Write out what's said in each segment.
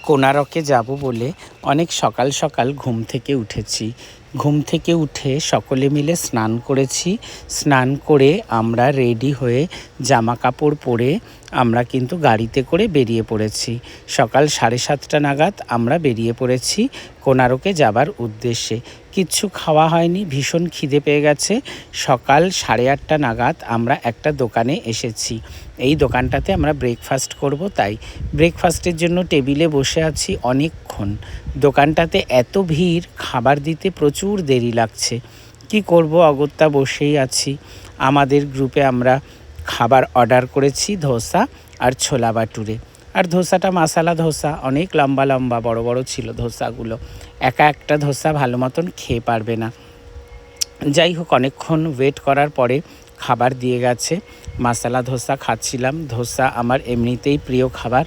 কোনারকে যাব বলে অনেক সকাল সকাল ঘুম থেকে উঠেছি। ঘুম থেকে উঠে সকলে মিলে স্নান করেছি। স্নান করে আমরা রেডি হয়ে জামা কাপড় পরে আমরা কিন্তু গাড়িতে করে বেরিয়ে পড়েছি। সকাল 7:30 নাগাদ আমরা বেরিয়ে পড়েছি কোনারকে যাবার উদ্দেশ্যে। কিচ্ছু খাওয়া হয়নি, ভীষণ খিদে পেয়ে গেছে। সকাল 8:30 নাগাদ আমরা একটা দোকানে এসেছি। এই দোকানটাতে আমরা ব্রেকফাস্ট করব, তাই ব্রেকফাস্টের জন্য টেবিলে বসে আছি অনেকক্ষণ। দোকানটাতে এত ভিড়, খাবার দিতে প্রচুর দেরি লাগছে। কি করব, অগত্যা বসেই আছি। আমাদের গ্রুপে আমরা খাবার অর্ডার করেছি ধোসা আর ছোলা বাটুরে। আর ধোসাটা মশালা ধোসা, অনেক লম্বা লম্বা বড় বড় ছিল ধোসাগুলো। একা একটা ধোসা ভালো মতন খেয়ে পারবে না। যাই হোক, অনেকক্ষণ ওয়েট করার পরে খাবার দিয়ে গেছে। মশালা ধোসা খাচ্ছিলাম। ধোসা আমার এমনিতেই প্রিয় খাবার।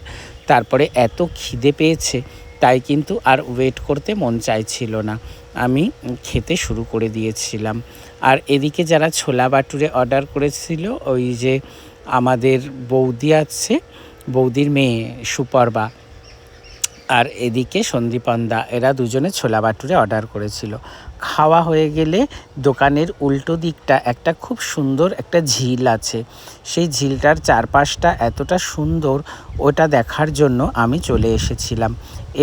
তারপরে এত খিদে পেয়েছে, তাই কিন্তু আর ওয়েট করতে মন চাইছিল না, আমি খেতে শুরু করে দিয়েছিলাম। আর এদিকে যারা ছোলা বাটুরে অর্ডার করেছিল, ওই যে আমাদের বৌদি আছে, বৌদির মেয়ে সুপর্বা, আর এদিকে সন্দীপনদা, এরা দুজনে ছোলা বাটুরে অর্ডার করেছিল। খাওয়া হয়ে গেলে দোকানের উল্টো দিকটা একটা খুব সুন্দর একটা ঝিল আছে। সেই ঝিলটার চারপাশটা এতটা সুন্দর, ওটা দেখার জন্য আমি চলে এসেছিলাম।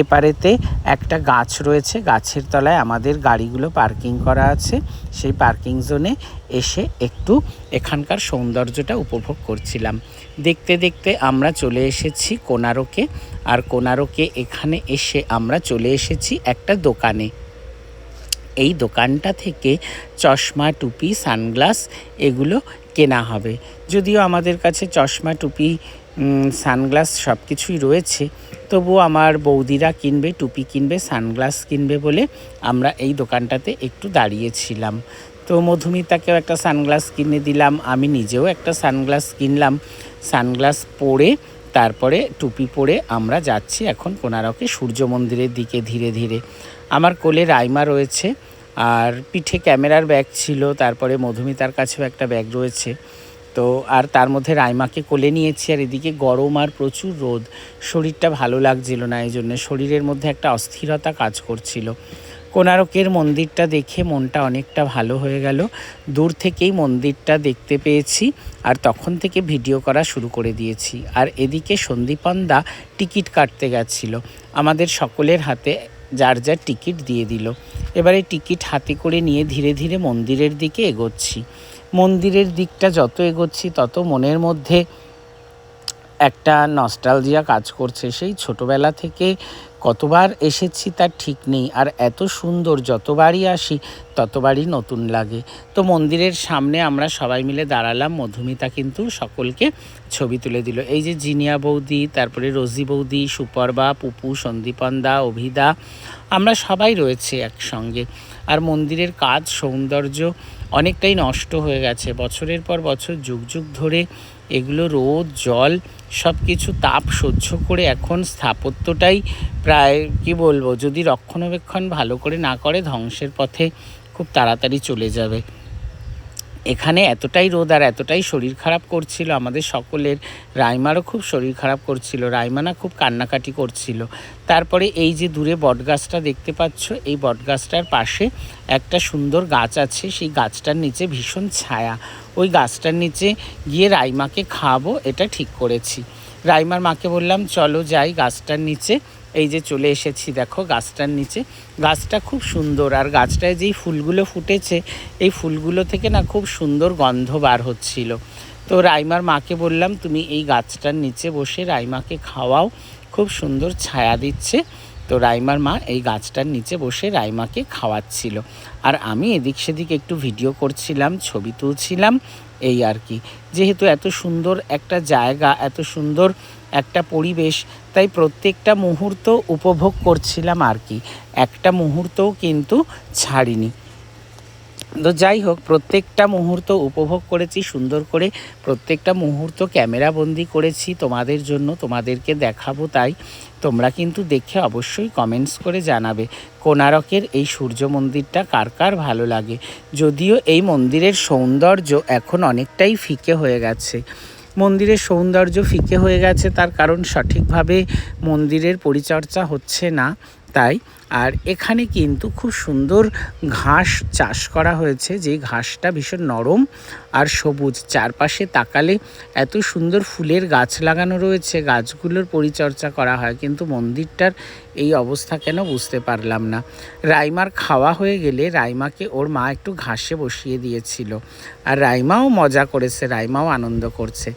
এপারেতে একটা গাছ রয়েছে, গাছের তলায় আমাদের গাড়িগুলো পার্কিং করা আছে। সেই পার্কিং জোনে এসে একটু এখানকার সৌন্দর্যটা উপভোগ করছিলাম। দেখতে দেখতে আমরা চলে এসেছি কোনারকে। আর কোনারকে এখানে এসে আমরা চলে এসেছি একটা দোকানে। এই দোকানটা থেকে চশমা, টুপি, সানগ্লাস এগুলো কেনা হবে। যদিও আমাদের কাছে চশমা, টুপি, সানগ্লাস সব কিছুই রয়েছে, তবুও আমার বৌদিরা কিনবে, টুপি কিনবে, সানগ্লাস কিনবে বলে আমরা এই দোকানটাতে একটু দাঁড়িয়েছিলাম। তো মধুমিতাকেও একটা সানগ্লাস কিনে দিলাম, আমি নিজেও একটা সানগ্লাস কিনলাম। সানগ্লাস পরে তারপরে টুপি পরে আমরা যাচ্ছি এখন কোনারকে সূর্য মন্দিরের দিকে ধীরে ধীরে। আমার কোলে রাইমা রয়েছে, আর পিঠে ক্যামেরার ব্যাগ ছিল, তারপরে মধুমিতার কাছেও একটা ব্যাগ রয়েছে। তো আর তার মধ্যে রাইমাকে কোলে নিয়েছি। আর এদিকে গরম আর প্রচুর রোদ, শরীরটা ভালো লাগছিল না, এই জন্য শরীরের মধ্যে একটা অস্থিরতা কাজ করছিল। কোনারকের মন্দিরটা দেখে মনটা অনেকটা ভালো হয়ে গেল। দূর থেকেই মন্দিরটা দেখতে পেয়েছি, আর তখন থেকে ভিডিও করা শুরু করে দিয়েছি। আর এদিকে সন্দীপনদা টিকিট কাটতে গেছিল, আমাদের সকলের হাতে যার যার টিকিট দিয়ে দিল। এবারে টিকিট হাতে করে নিয়ে ধীরে ধীরে মন্দিরের দিকে এগোচ্ছি। মন্দিরের দিকটা যত এগোচ্ছি তত মনের মধ্যে একটা নস্টালজিয়া কাজ করছে। সেই ছোটোবেলা থেকে কতবার এসেছি তার ঠিক নেই, আর এত সুন্দর, যতবারই আসি ততবারই নতুন লাগে। তো মন্দিরের সামনে আমরা সবাই মিলে দাঁড়ালাম। মধুমিতা কিন্তু সকলকে ছবি তুলে দিল। এই যে জিনিয়া বৌদি, তারপরে রোজি বৌদি, সুপর্বা, পুপু, সন্দীপনদা, অভিদা, আমরা সবাই রয়েছে একসঙ্গে। আর মন্দিরের কাজ, সৌন্দর্য অনেকটাই নষ্ট হয়ে গেছে। বছরের পর বছর, যুগ যুগ ধরে এগুলো রোদ, জল সব কিছু তাপ সহ্য করে এখন স্থাপত্যটাই প্রায় কি বলবো, যদি রক্ষণাবেক্ষণ ভালো করে না করে ধ্বংসের পথে খুব তাড়াতাড়ি চলে যাবে। এখানে এতটাই রোদ আর এতটাই শরীর খারাপ করছিল আমাদের সকলের। রাইমারও খুব শরীর খারাপ করছিল, রাইমানা খুব কান্নাকাটি করছিল। তারপরে এই যে দূরে বটগাছটা দেখতে পাচ্ছ, এই বটগাছটার পাশে একটা সুন্দর গাছ আছে। সেই গাছটার নিচে ভীষণ ছায়া। ওই গাছটার নিচে গিয়ে রাইমাকে খাওয়াবো এটা ঠিক করেছি। রাইমার মাকে বললাম চলো যাই গাছটার নিচে। এই যে চলে এসেছি, দেখো গাছটার নিচে। গাছটা খুব সুন্দর, আর গাছটায় যেই ফুলগুলো ফুটেছে, এই ফুলগুলো থেকে না খুব সুন্দর গন্ধ বার হচ্ছিল। তো রাইমার মাকে বললাম তুমি এই গাছটার নিচে বসে রাইমাকে খাওয়াও, খুব সুন্দর ছায়া দিচ্ছে। তো রাইমার মা এই গাছটার নিচে বসে রাইমাকে খাওয়াচ্ছিল, আর আমি এদিক সেদিক একটু ভিডিও করছিলাম, ছবি তুলছিলাম, এই আর কি। যেহেতু এত সুন্দর একটা জায়গা, এত সুন্দর একটা পরিবেশ, তাই প্রত্যেকটা মুহূর্ত উপভোগ করছিলাম আর কি, একটা মুহূর্তও কিন্তু ছাড়িনি। তো যাই হোক, প্রত্যেকটা মুহূর্ত উপভোগ করেছি সুন্দর করে, প্রত্যেকটা মুহূর্ত ক্যামেরাবন্দি করেছি তোমাদের জন্য, তোমাদেরকে দেখাবো। তাই তোমরা কিন্তু দেখে অবশ্যই কমেন্টস করে জানাবে কোনারকের এই সূর্য মন্দিরটা কার কার ভালো লাগে। যদিও এই মন্দিরের সৌন্দর্য এখন অনেকটাই ফিকে হয়ে গেছে। মন্দিরের সৌন্দর্য ফিকে হয়ে গেছে, তার কারণ সঠিকভাবে মন্দিরের পরিচর্যা হচ্ছে না তাই। আর এখানে কিন্তু খুব সুন্দর ঘাস চাষ করা হয়েছে, যে ঘাসটা ভীষণ নরম আর সবুজ। চারপাশে তাকালে এত সুন্দর ফুলের গাছ লাগানো রয়েছে, গাছগুলোর পরিচর্যা করা হয়, কিন্তু মন্দিরটার এই অবস্থা কেন বুঝতে পারলাম না। রাইমার খাওয়া হয়ে গেলে রাইমাকে ওর মা একটু ঘাসে বসিয়ে দিয়েছিল, আর রাইমাও মজা করেছে, রাইমাও আনন্দ করছে।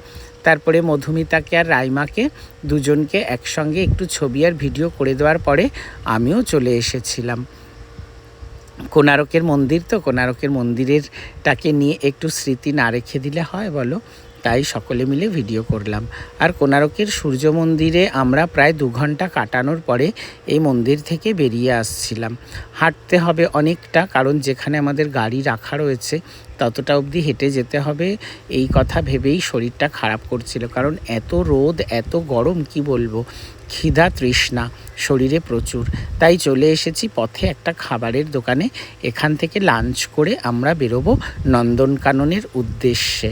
তারপরে মধুমিতাকে আর রাইমাকে দুজনকে একসঙ্গে একটু ছবি আর ভিডিও করে দেওয়ার পরে আমিও চলে এসেছিলাম। কোণারকের মন্দির তো, কোণারকের মন্দিরেরটাকে নিয়ে একটু স্মৃতি না রেখে দিলে হয় বলো, তাই সকলে মিলে ভিডিও করলাম। আর কোণারকের সূর্য মন্দিরে আমরা প্রায় 2 ঘন্টা কাটানোর পরে এই মন্দির থেকে বেরিয়ে আসছিলাম। হাঁটতে হবে অনেকটা, কারণ যেখানে আমাদের গাড়ি রাখা রয়েছে ততটা অবধি হেঁটে যেতে হবে, এই কথা ভেবেই শরীরটা খারাপ করছিল, কারণ এত রোদ এত গরম কি বলবো, খিদা তৃষ্ণা শরীরে প্রচুর। তাই চলে এসেছি পথে একটা খাবারের দোকানে, এখান থেকে লাঞ্চ করে আমরা বেরোবো নন্দনকাননের উদ্দেশ্যে।